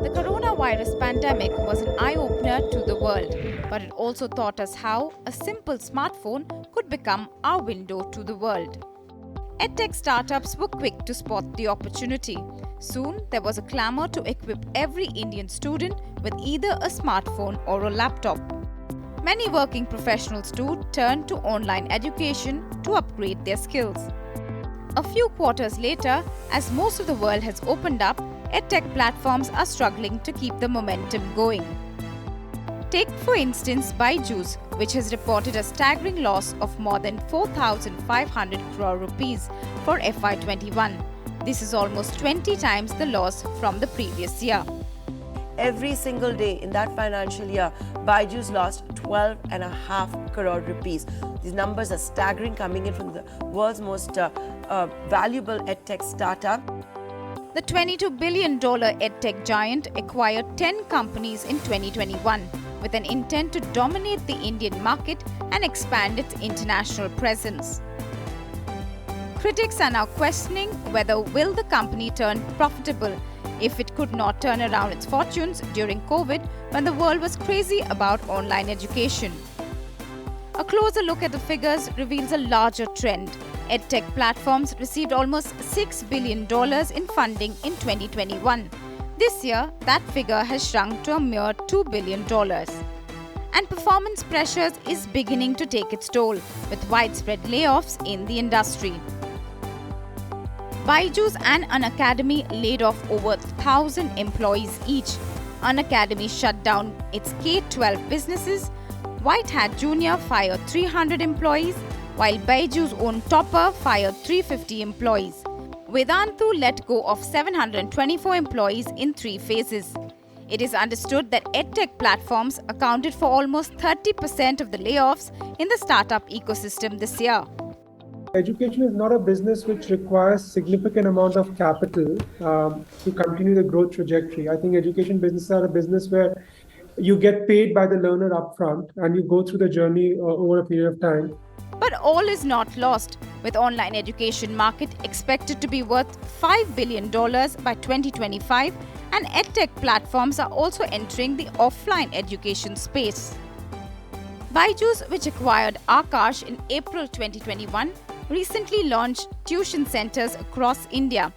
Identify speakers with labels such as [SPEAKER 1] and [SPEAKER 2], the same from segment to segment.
[SPEAKER 1] The coronavirus pandemic was an eye-opener to the world, but it also taught us how a simple smartphone could become our window to the world. Edtech startups were quick to spot the opportunity. Soon, there was a clamor to equip every Indian student with either a smartphone or a laptop. Many working professionals too turned to online education to upgrade their skills. A few quarters later, as most of the world has opened up, Edtech platforms are struggling to keep the momentum going. Take for instance Byju, which has reported a staggering loss of more than 4,500 crore rupees for FY21. This is almost 20 times the loss from the previous year.
[SPEAKER 2] Every single day in that financial year, Byju's lost 12.5 crore rupees. These numbers are staggering, coming in from the world's most valuable edtech startup.
[SPEAKER 1] The $22 billion edtech giant acquired 10 companies in 2021 with an intent to dominate the Indian market and expand its international presence. Critics are now questioning whether will the company turn profitable if it could not turn around its fortunes during COVID when the world was crazy about online education. A closer look at the figures reveals a larger trend. Edtech platforms received almost $6 billion in funding in 2021. This year, that figure has shrunk to a mere $2 billion. And performance pressures is beginning to take its toll, with widespread layoffs in the industry. Byju and Unacademy laid off over 1,000 employees each. Unacademy shut down its K-12 businesses. White Hat Junior fired 300 employees, while Byju's own Topper fired 350 employees. Vedantu let go of 724 employees in 3 phases. It is understood that edtech platforms accounted for almost 30% of the layoffs in the startup ecosystem this year.
[SPEAKER 3] Education is not a business which requires significant amount of capital to continue the growth trajectory. I think education businesses are a business where you get paid by the learner upfront and you go through the journey over a period of time.
[SPEAKER 1] But all is not lost, with online education market expected to be worth $5 billion by 2025, and edtech platforms are also entering the offline education space. Byju, which acquired Akash in April 2021, recently launched tuition centers across India.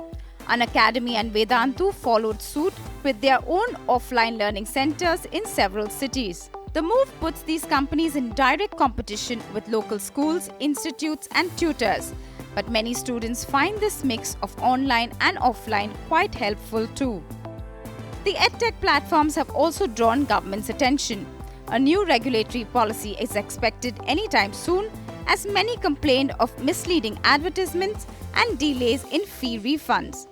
[SPEAKER 1] Unacademy and Vedantu followed suit with their own offline learning centers in several cities. The move puts these companies in direct competition with local schools, institutes and tutors. But many students find this mix of online and offline quite helpful too. The edtech platforms have also drawn government's attention. A new regulatory policy is expected anytime soon, as many complained of misleading advertisements and delays in fee refunds.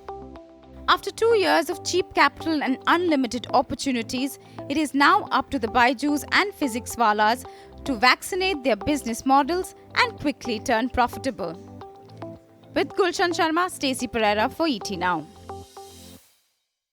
[SPEAKER 1] After 2 years of cheap capital and unlimited opportunities, it is now up to the Byju and Physicswalas to vaccinate their business models and quickly turn profitable. With Gulshan Sharma, Stacey Pereira for ET Now.